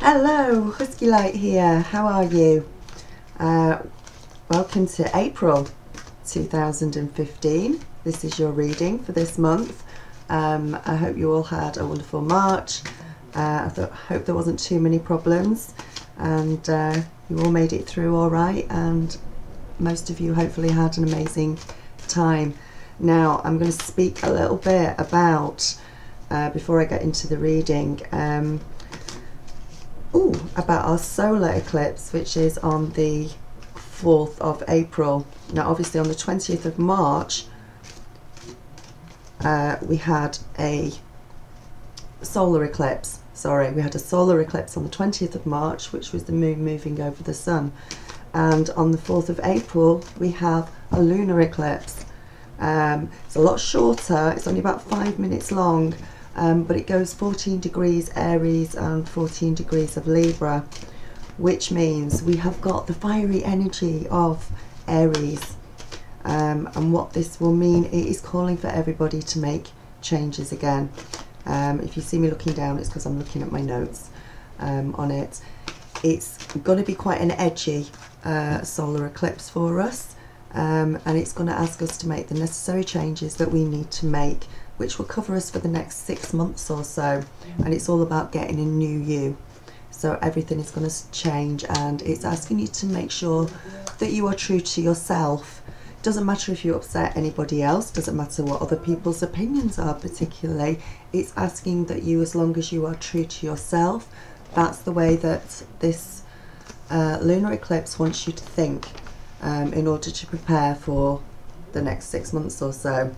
Hello, Husky Light here. How are you? Welcome to April 2015. This is your reading for this month. I hope you all had a wonderful March. I hope there wasn't too many problems, and you all made it through all right, and most of you hopefully had an amazing time. Now I'm going to speak a little bit about, before I get into the reading, about our solar eclipse, which is on the 4th of April. Now obviously on the 20th of March we had a solar eclipse. We had a solar eclipse on the 20th of March, which was the moon moving over the sun, and on the 4th of April we have a lunar eclipse. It's a lot shorter, it's only about 5 minutes long, but it goes 14 degrees Aries and 14 degrees of Libra, which means we have got the fiery energy of Aries. And what this will mean, it is calling for everybody to make changes again. If you see me looking down, it's because I'm looking at my notes on it. It's going to be quite an edgy solar eclipse for us, and it's going to ask us to make the necessary changes that we need to make, which will cover us for the next 6 months or so. And it's all about getting a new you. So everything is going to change, and it's asking you to make sure that you are true to yourself. It doesn't matter if you upset anybody else, doesn't matter what other people's opinions are particularly. It's asking that you, as long as you are true to yourself, that's the way that this lunar eclipse wants you to think, in order to prepare for the next 6 months or so.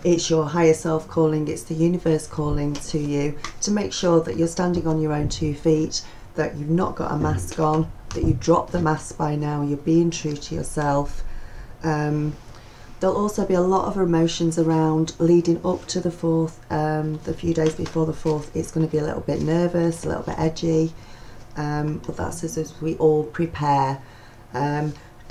It's your higher self calling, it's the universe calling to you to make sure that you're standing on your own 2 feet, that you've not got a mask on, that you've dropped the mask by now, you're being true to yourself. There'll also be a lot of emotions around leading up to the 4th, the few days before the 4th. It's going to be a little bit nervous, a little bit edgy, but that's as we all prepare.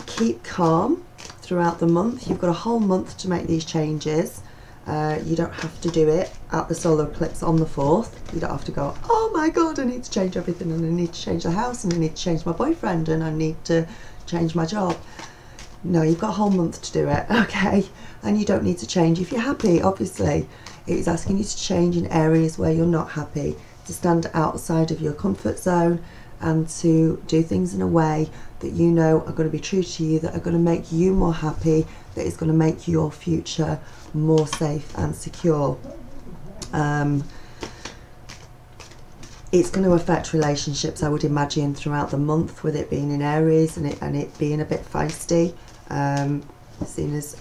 Keep calm throughout the month. You've got a whole month to make these changes. You don't have to do it at the solar eclipse on the 4th. You don't have to go, oh my god, I need to change everything, and I need to change the house, and I need to change my boyfriend, and I need to change my job. No, you've got a whole month to do it, okay? And you don't need to change if you're happy, obviously. It's asking you to change in areas where you're not happy, to stand outside of your comfort zone, and to do things in a way that you know are going to be true to you, that are going to make you more happy, that is going to make your future more safe and secure. It's going to affect relationships, I would imagine, throughout the month, with it being in Aries and it being a bit feisty, seeing as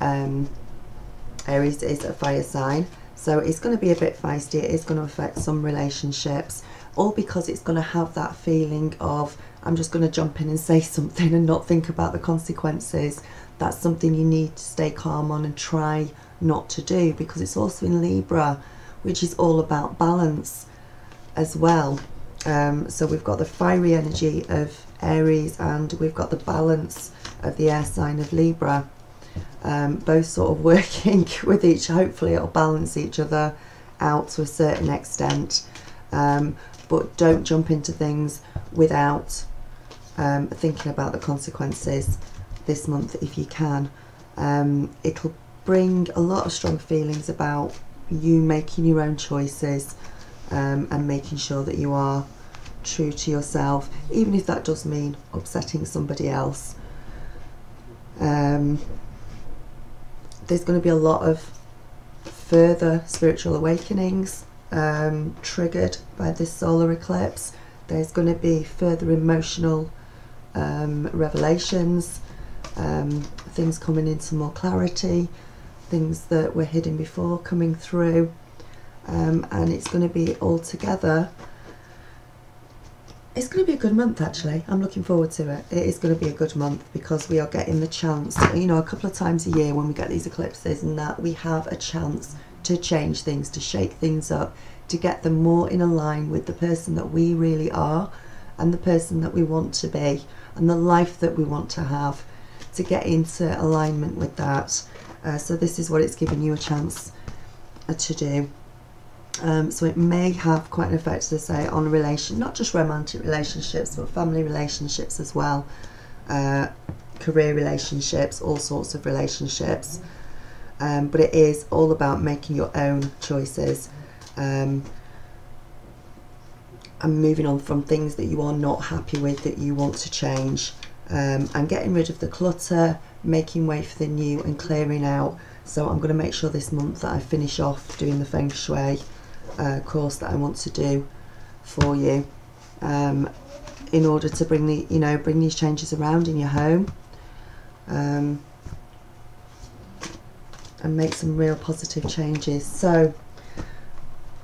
Aries is a fire sign. So it's going to be a bit feisty. It is going to affect some relationships, all because it's going to have that feeling of, I'm just going to jump in and say something and not think about the consequences. That's something you need to stay calm on and try not to do, because it's also in Libra, which is all about balance as well. So we've got the fiery energy of Aries, and we've got the balance of the air sign of Libra, both sort of working with each. Hopefully it'll balance each other out to a certain extent, but don't jump into things without thinking about the consequences this month if you can. It'll bring a lot of strong feelings about you making your own choices, and making sure that you are true to yourself, even if that does mean upsetting somebody else. There's going to be a lot of further spiritual awakenings triggered by this solar eclipse. There's going to be further emotional revelations, things coming into more clarity, things that were hidden before coming through, and it's going to be all together. It's going to be a good month, actually. I'm looking forward to it. It is going to be a good month because we are getting the chance, you know, a couple of times a year when we get these eclipses, and that we have a chance to change things, to shake things up, to get them more in line with the person that we really are, and the person that we want to be, and the life that we want to have, to get into alignment with that. So this is what it's giving you a chance to do. So it may have quite an effect, as I say, on not just romantic relationships, but family relationships as well, career relationships, all sorts of relationships. But it is all about making your own choices, and moving on from things that you are not happy with, that you want to change, and getting rid of the clutter, making way for the new, and clearing out. So I'm going to make sure this month that I finish off doing the Feng Shui course that I want to do for you, in order to bring these changes around in your home, and make some real positive changes. So,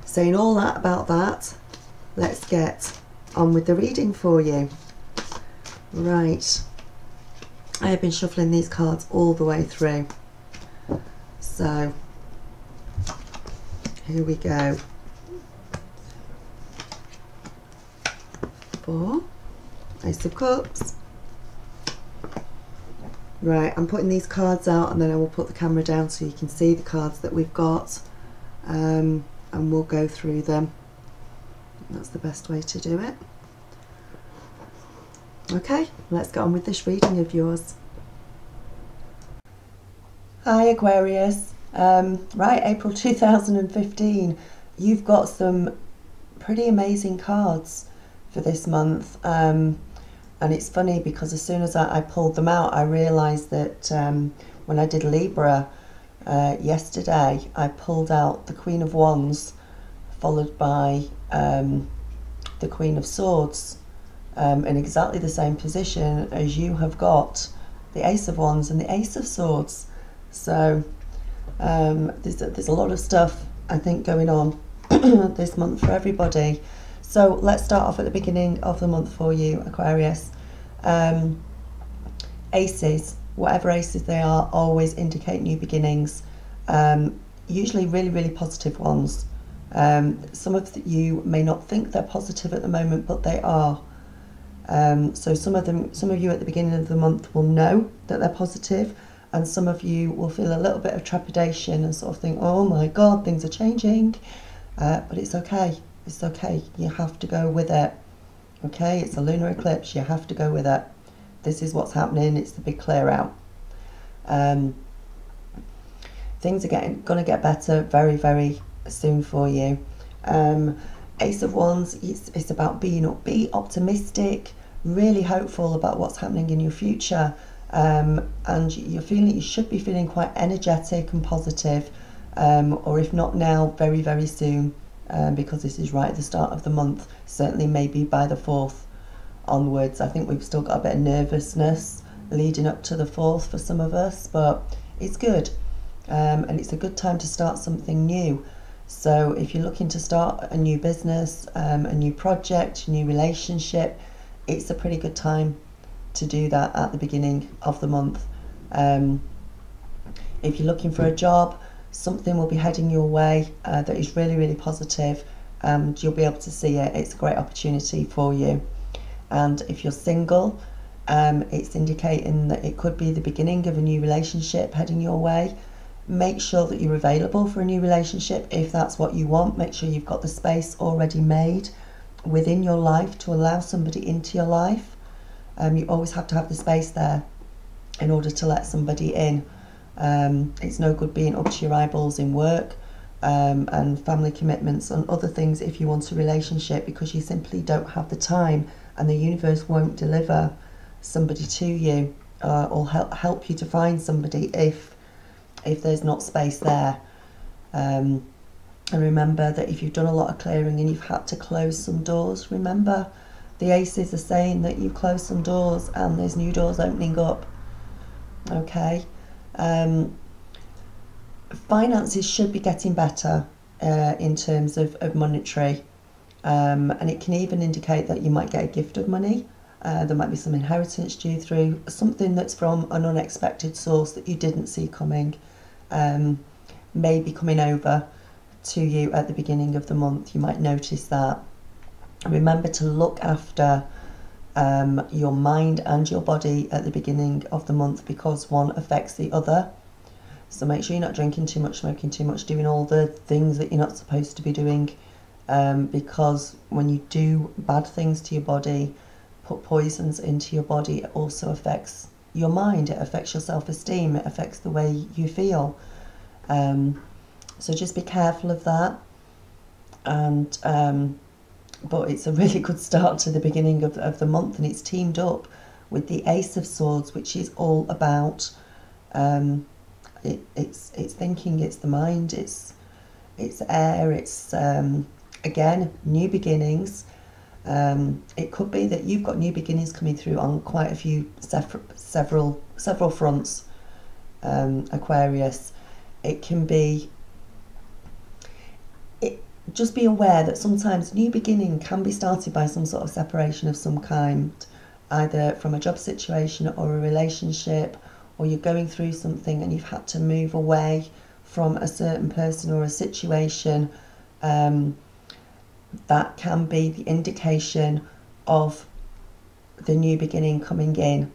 saying all that about that, let's get on with the reading for you. Right, I have been shuffling these cards all the way through, so here we go. 4, Ace of Cups. Right, I'm putting these cards out, and then I will put the camera down so you can see the cards that we've got, and we'll go through them. That's the best way to do it. Okay, let's get on with this reading of yours. Hi Aquarius. Right, April 2015. You've got some pretty amazing cards for this month, and it's funny because as soon as I pulled them out, I realised that when I did Libra yesterday, I pulled out the Queen of Wands followed by the Queen of Swords, in exactly the same position as you have got the Ace of Wands and the Ace of Swords. So there's a lot of stuff, I think, going on this month for everybody. So let's start off at the beginning of the month for you, Aquarius. Aces, whatever aces they are, always indicate new beginnings, usually really, really positive ones. Some of you may not think they're positive at the moment, but they are. So some of you at the beginning of the month will know that they're positive, and some of you will feel a little bit of trepidation and sort of think, oh my God, things are changing. But it's okay. It's okay. You have to go with it. Okay, it's a lunar eclipse. You have to go with it. This is what's happening. It's the big clear out. Things are going to get better very, very soon for you. Ace of Wands, it's about being upbeat, optimistic, really hopeful about what's happening in your future. And you should be feeling quite energetic and positive, or if not now, very, very soon. Because this is right at the start of the month, certainly maybe by the 4th onwards. I think we've still got a bit of nervousness leading up to the 4th for some of us, but it's good, and it's a good time to start something new. So if you're looking to start a new business, a new project, a new relationship, it's a pretty good time to do that at the beginning of the month. If you're looking for a job, something will be heading your way that is really, really positive, and you'll be able to see it. It's a great opportunity for you. And if you're single, it's indicating that it could be the beginning of a new relationship heading your way. Make sure that you're available for a new relationship if that's what you want. Make sure you've got the space already made within your life to allow somebody into your life. You always have to have the space there in order to let somebody in. It's no good being up to your eyeballs in work and family commitments and other things if you want a relationship, because you simply don't have the time, and the universe won't deliver somebody to you or help you to find somebody if there's not space there. And remember that if you've done a lot of clearing and you've had to close some doors, remember the aces are saying that you've closed some doors and there's new doors opening up. Okay. Finances should be getting better in terms of monetary, and it can even indicate that you might get a gift of money. There might be some inheritance due through, something that's from an unexpected source that you didn't see coming, may be coming over to you at the beginning of the month. You might notice that. Remember to look after your mind and your body at the beginning of the month, because one affects the other. So make sure you're not drinking too much, smoking too much, doing all the things that you're not supposed to be doing, because when you do bad things to your body, put poisons into your body, it also affects your mind, it affects your self-esteem, it affects the way you feel. So just be careful of that. And but it's a really good start to the beginning of the month, and it's teamed up with the Ace of Swords, which is all about it's thinking, it's the mind, it's air, it's again, new beginnings. It could be that you've got new beginnings coming through on quite a few several fronts, Aquarius. It can be, just be aware that sometimes new beginning can be started by some sort of separation of some kind, either from a job situation or a relationship, or you're going through something and you've had to move away from a certain person or a situation. That can be the indication of the new beginning coming in.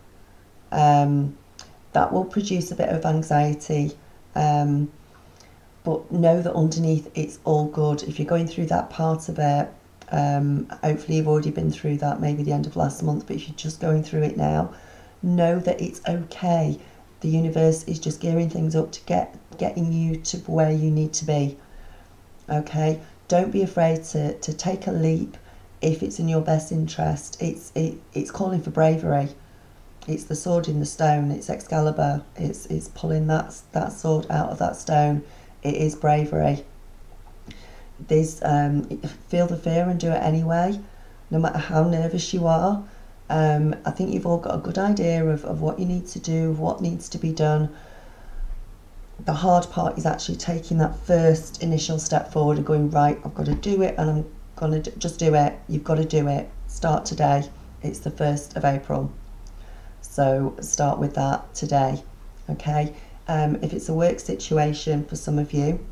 That will produce a bit of anxiety, but know that underneath it's all good. If you're going through that part of it, hopefully you've already been through that, maybe the end of last month, but if you're just going through it now, know that it's okay. The universe is just gearing things up to getting you to where you need to be. Okay, don't be afraid to take a leap if it's in your best interest. It's calling for bravery. It's the sword in the stone. It's Excalibur. It's pulling that sword out of that stone. It is bravery. There's feel the fear and do it anyway, no matter how nervous you are. I think you've all got a good idea of what you need to do, of what needs to be done. The hard part is actually taking that first initial step forward and going, right, I've got to do it, and I'm going to just do it. You've got to do it. Start today. It's the 1st of April. So start with that today, okay? If it's a work situation for some of you,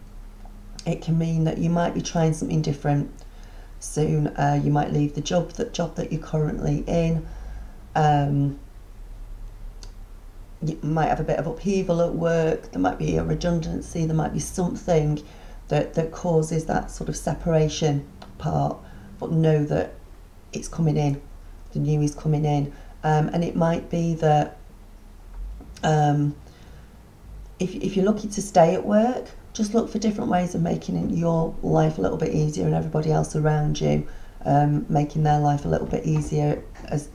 it can mean that you might be trying something different soon. You might leave the job that you're currently in. You might have a bit of upheaval at work. There might be a redundancy. There might be something that causes that sort of separation part. But know that it's coming in. The new is coming in. And it might be that if you're looking to stay at work, just look for different ways of making your life a little bit easier, and everybody else around you making their life a little bit easier as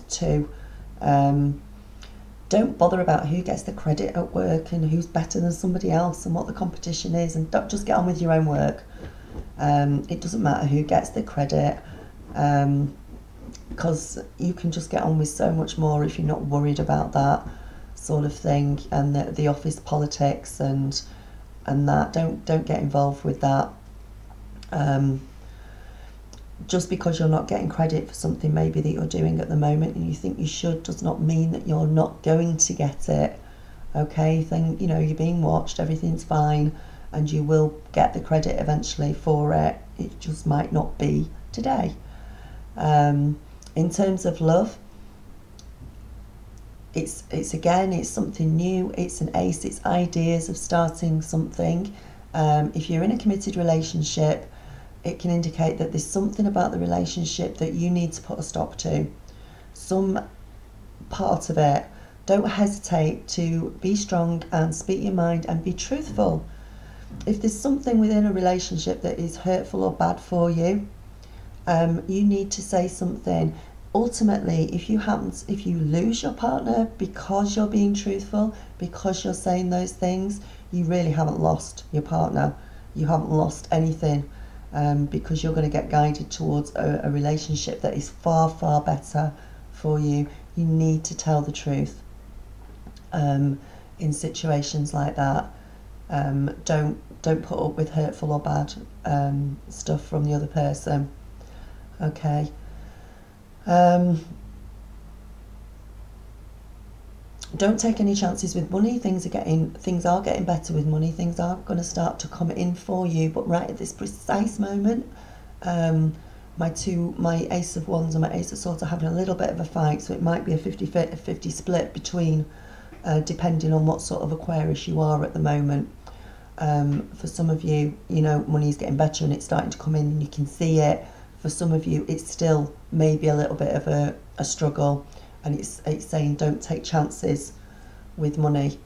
too. Don't bother about who gets the credit at work and who's better than somebody else and what the competition is, and don't just get on with your own work. It doesn't matter who gets the credit, because you can just get on with so much more if you're not worried about that sort of thing, and the office politics and that. Don't get involved with that. Just because you're not getting credit for something maybe that you're doing at the moment and you think you should, does not mean that you're not going to get it. Okay, then you know you're being watched, everything's fine, and you will get the credit eventually for it. It just might not be today. In terms of love, it's again, it's something new, it's an ace, it's ideas of starting something. If you're in a committed relationship, it can indicate that there's something about the relationship that you need to put a stop to. Some part of it. Don't hesitate to be strong and speak your mind and be truthful. If there's something within a relationship that is hurtful or bad for you, you need to say something. Ultimately, if you lose your partner because you're being truthful, because you're saying those things, you really haven't lost your partner. You haven't lost anything, because you're going to get guided towards a relationship that is far, far better for you. You need to tell the truth in situations like that. Don't put up with hurtful or bad stuff from the other person. Okay. Don't take any chances with money. Things are getting better with money. Things are going to start to come in for you, but right at this precise moment, my Ace of Wands and my Ace of Swords are having a little bit of a fight, so it might be a 50-50 split between depending on what sort of Aquarius you are at the moment. For some of you, you know, money's getting better and it's starting to come in and you can see it. For some of you, it's still maybe a little bit of a struggle, and it's saying don't take chances with money.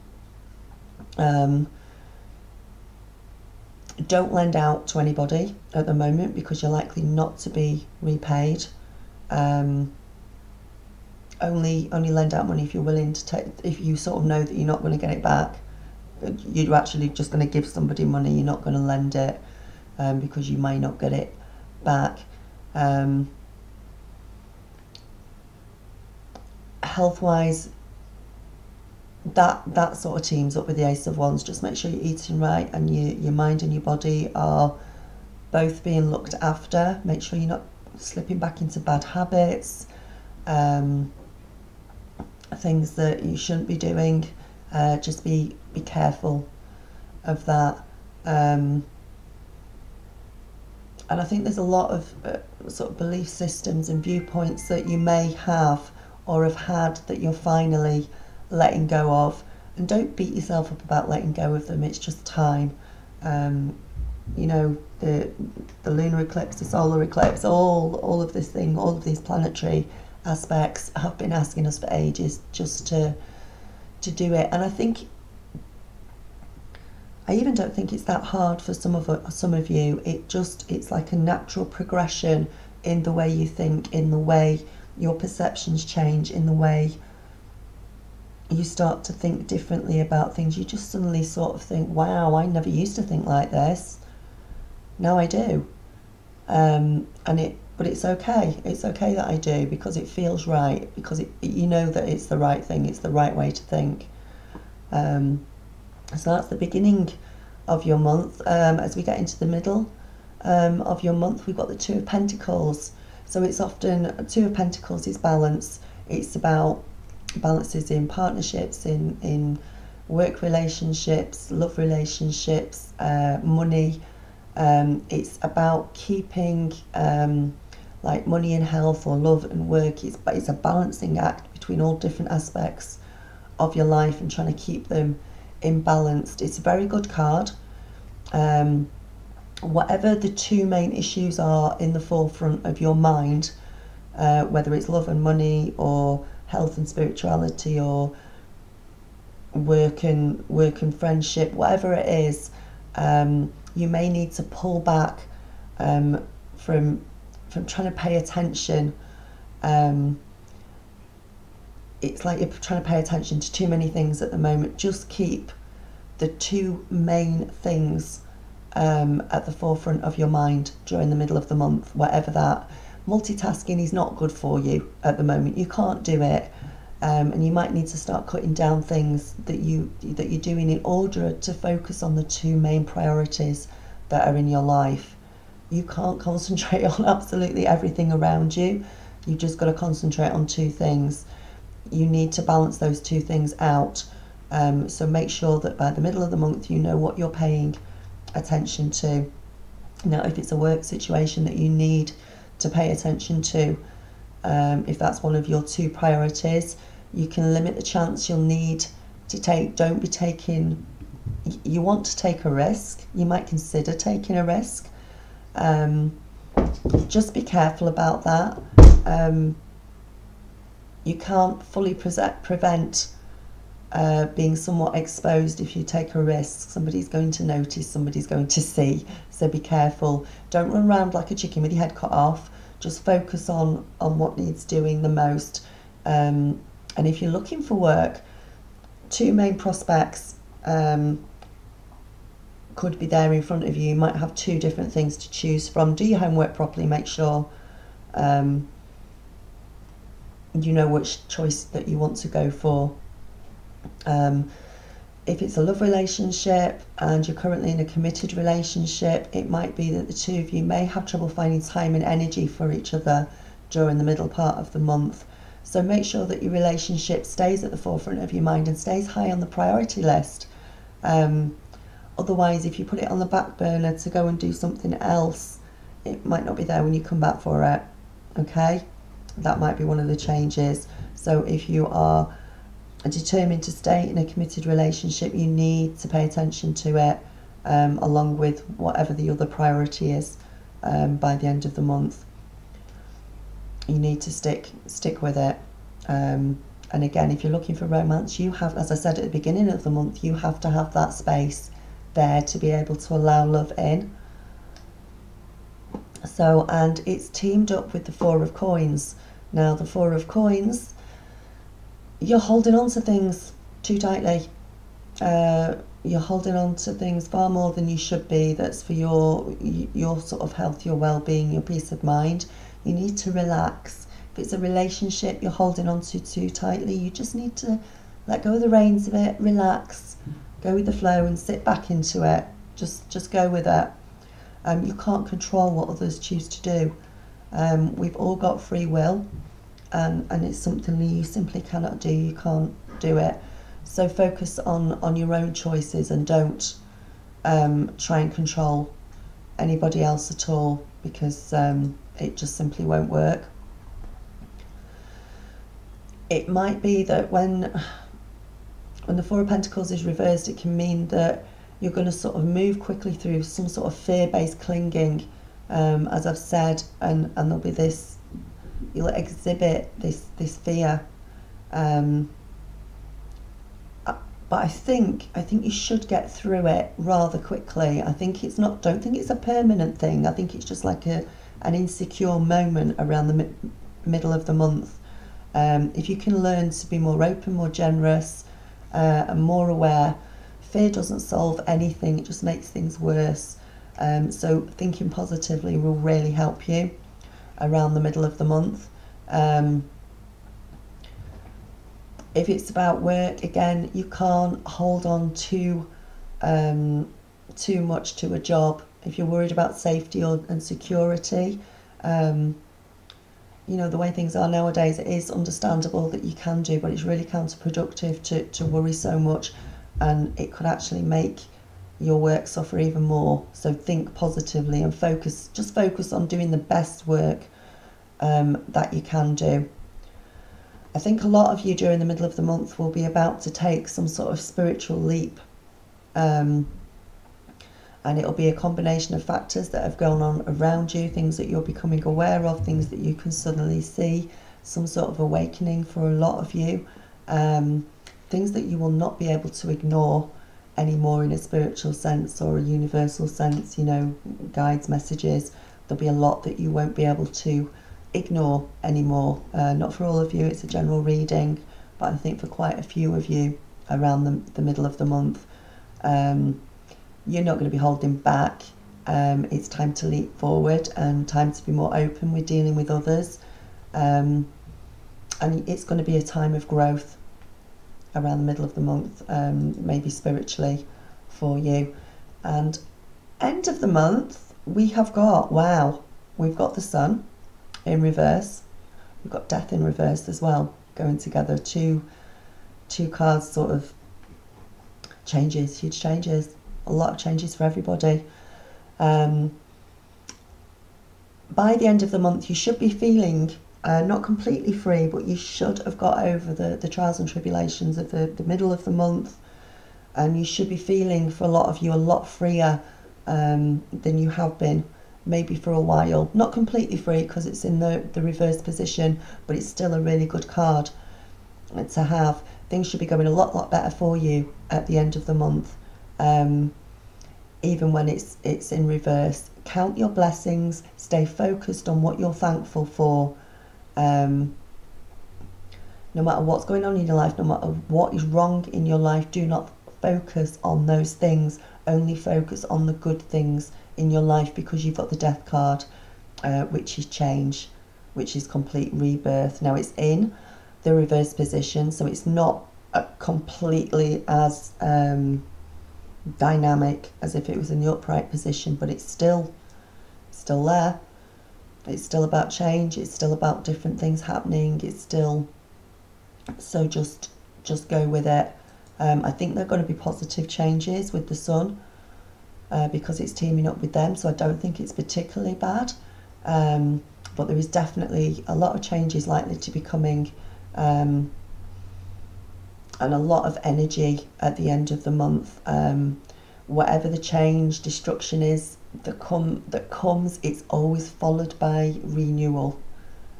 Don't lend out to anybody at the moment because you're likely not to be repaid. Only lend out money if you're willing to take, if you sort of know that you're not going to get it back. You're actually just going to give somebody money, you're not going to lend it, because you may not get it back. Health-wise, that sort of teams up with the Ace of Wands. Just make sure you're eating right and your mind and your body are both being looked after. Make sure you're not slipping back into bad habits, things that you shouldn't be doing. Just be careful of that. And I think there's a lot of sort of belief systems and viewpoints that you may have or have had that you're finally letting go of. And don't beat yourself up about letting go of them, it's just time. You know, the lunar eclipse, the solar eclipse, all of this thing, all of these planetary aspects have been asking us for ages just to do it. And I even don't think it's that hard for some of you. It's like a natural progression in the way you think, in the way your perceptions change, in the way you start to think differently about things. You just suddenly sort of think, wow, I never used to think like this. Now I do. But it's okay. It's okay that I do, because it feels right, because you know that it's the right thing, it's the right way to think. So that's the beginning of your month. As we get into the middle of your month, we've got the Two of Pentacles. So it's often, Two of Pentacles is balance. It's about balances in partnerships, in work relationships, love relationships, money. It's about keeping like money and health, or love and work. It's a balancing act between all different aspects of your life and trying to keep them imbalanced. It's a very good card. Whatever the two main issues are in the forefront of your mind, whether it's love and money, or health and spirituality, or work and friendship, whatever it is, you may need to pull back from trying to pay attention. It's like you're trying to pay attention to too many things at the moment. Just keep the two main things at the forefront of your mind during the middle of the month, whatever that. Multitasking is not good for you at the moment. You can't do it, and you might need to start cutting down things that you're doing in order to focus on the two main priorities that are in your life. You can't concentrate on absolutely everything around you. You've just got to concentrate on two things. You need to balance those two things out. So make sure that by the middle of the month you know what you're paying attention to. Now, if it's a work situation that you need to pay attention to, if that's one of your two priorities, you can limit the chance you'll need to take. Don't be taking, you want to take a risk, you might consider taking a risk. Just be careful about that. You can't fully prevent being somewhat exposed. If you take a risk, somebody's going to notice, somebody's going to see, so be careful. Don't run around like a chicken with your head cut off. Just focus on what needs doing the most. And if you're looking for work, two main prospects could be there in front of you. You might have two different things to choose from. Do your homework properly, make sure you know which choice that you want to go for. If it's a love relationship and you're currently in a committed relationship, it might be that the two of you may have trouble finding time and energy for each other during the middle part of the month. So make sure that your relationship stays at the forefront of your mind and stays high on the priority list. Otherwise, if you put it on the back burner to go and do something else, it might not be there when you come back for it. Okay, that might be one of the changes. So if you are determined to stay in a committed relationship, you need to pay attention to it, along with whatever the other priority is. By the end of the month, you need to stick with it. And again, if you're looking for romance, you have, as I said at the beginning of the month, you have to have that space there to be able to allow love in. So, and it's teamed up with the Four of Coins. Now, the Four of Coins, you're holding on to things too tightly. You're holding on to things far more than you should be. That's for your sort of health, your well-being, your peace of mind. You need to relax. If it's a relationship you're holding on to too tightly, you just need to let go of the reins of it, relax, go with the flow and sit back into it. Just go with it. You can't control what others choose to do. We've all got free will, and it's something that you simply cannot do. You can't do it. So focus on your own choices, and don't try and control anybody else at all, because it just simply won't work. It might be that when the Four of Pentacles is reversed, it can mean that you're going to sort of move quickly through some sort of fear-based clinging, as I've said, and there'll be this, you'll exhibit this fear. But I think you should get through it rather quickly. I think it's not, don't think it's a permanent thing. I think it's just like an insecure moment around the middle of the month. If you can learn to be more open, more generous, and more aware, fear doesn't solve anything, it just makes things worse. So thinking positively will really help you around the middle of the month. If it's about work, again, you can't hold on too much to a job. If you're worried about safety and security, you know, the way things are nowadays, it is understandable that you can do, but it's really counterproductive to worry so much, and it could actually make your work suffer even more. So think positively and just focus on doing the best work that you can do. I think a lot of you during the middle of the month will be about to take some sort of spiritual leap, and it'll be a combination of factors that have gone on around you, things that you're becoming aware of, things that you can suddenly see, some sort of awakening for a lot of you, things that you will not be able to ignore anymore in a spiritual sense or a universal sense, you know, guides, messages. There'll be a lot that you won't be able to ignore anymore. Not for all of you, it's a general reading, but I think for quite a few of you around the middle of the month, you're not going to be holding back. It's time to leap forward and time to be more open with dealing with others, and it's going to be a time of growth around the middle of the month, maybe spiritually for you. And end of the month, we have got, wow, we've got the Sun in reverse, we've got Death in reverse as well, going together. Two cards, sort of changes, huge changes, a lot of changes for everybody. By the end of the month, you should be feeling not completely free, but you should have got over the trials and tribulations of the middle of the month, and you should be feeling, for a lot of you, a lot freer than you have been maybe for a while. Not completely free, because it's in the reverse position, but it's still a really good card to have. Things should be going a lot better for you at the end of the month, even when it's in reverse. Count your blessings, stay focused on what you're thankful for. No matter what's going on in your life, no matter what is wrong in your life, do not focus on those things. Only focus on the good things in your life, because you've got the Death card, which is change, which is complete rebirth. Now, it's in the reverse position, so it's not completely as dynamic as if it was in the upright position, but it's still there. It's still about change, it's still about different things happening, it's still, so just go with it. I think there are going to be positive changes with the Sun, because it's teaming up with them, so I don't think it's particularly bad, but there is definitely a lot of changes likely to be coming and a lot of energy at the end of the month. Whatever the change, destruction is that comes, it's always followed by renewal.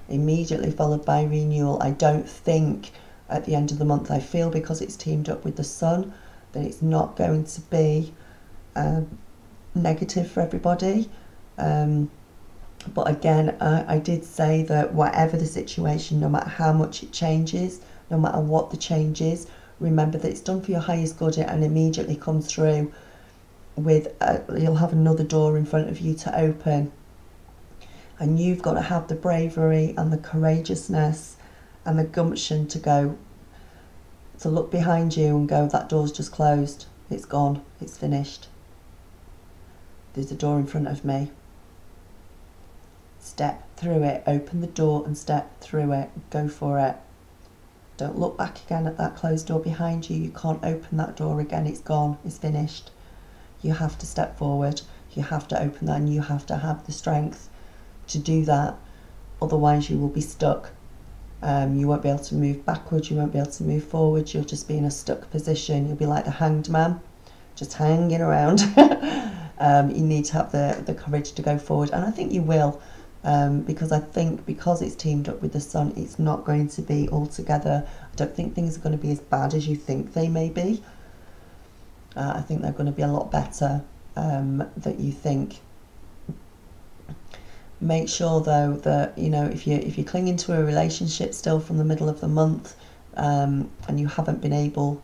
Immediately followed by renewal. I don't think at the end of the month, I feel because it's teamed up with the sun, that it's not going to be negative for everybody. But again, I did say that whatever the situation, no matter how much it changes, no matter what the change is, remember that it's done for your highest good and immediately comes through with, you'll have another door in front of you to open. And you've got to have the bravery and the courageousness and the gumption to look behind you and go, that door's just closed, it's gone, it's finished. There's a door in front of me. Step through it, open the door and step through it, go for it. Don't look back again at that closed door behind you. You can't open that door again, it's gone, it's finished. You have to step forward, you have to open that, and you have to have the strength to do that, otherwise you will be stuck. You won't be able to move backwards, you won't be able to move forward, you'll just be in a stuck position. You'll be like the hanged man, just hanging around. You need to have the courage to go forward, and I think you will. Because I think because it's teamed up with the sun, it's not going to be all together. I don't think things are going to be as bad as you think they may be. I think they're going to be a lot better that you think. Make sure though that, you know, if you're clinging to a relationship still from the middle of the month, and you haven't been able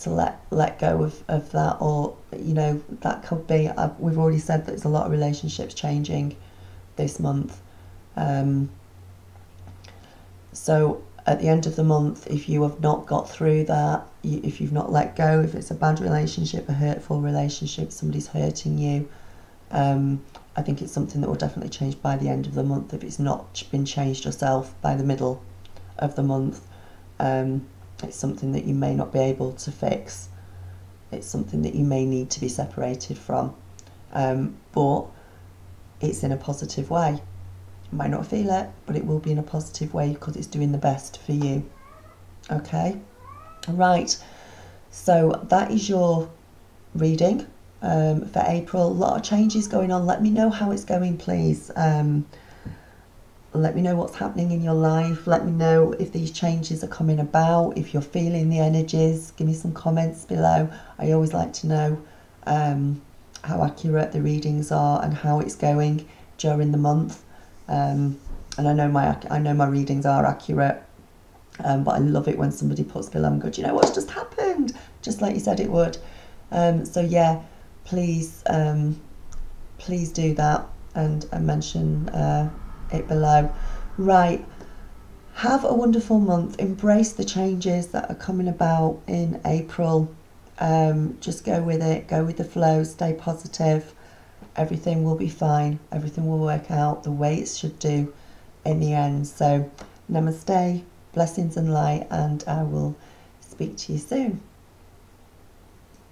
to let go of that, or you know, that could be, we've already said that there's a lot of relationships changing this month. So at the end of the month, if you have not got through that, if you've not let go, if it's a bad relationship, a hurtful relationship, somebody's hurting you, I think it's something that will definitely change by the end of the month. If it's not been changed yourself by the middle of the month, it's something that you may not be able to fix. It's something that you may need to be separated from, but it's in a positive way. You might not feel it, but it will be in a positive way because it's doing the best for you. Okay, right, so that is your reading for April. A lot of changes going on. Let me know how it's going, please. Let me know what's happening in your life. Let me know if these changes are coming about, if you're feeling the energies. Give me some comments below. I always like to know how accurate the readings are and how it's going during the month. And I know my readings are accurate, but I love it when somebody puts below and goes, you know what's just happened, just like you said it would. So yeah, please do that and mention it below. Right, have a wonderful month. Embrace the changes that are coming about in April. Just go with it, go with the flow, stay positive. Everything will be fine, everything will work out the way it should do in the end. So namaste, blessings and light, and I will speak to you soon.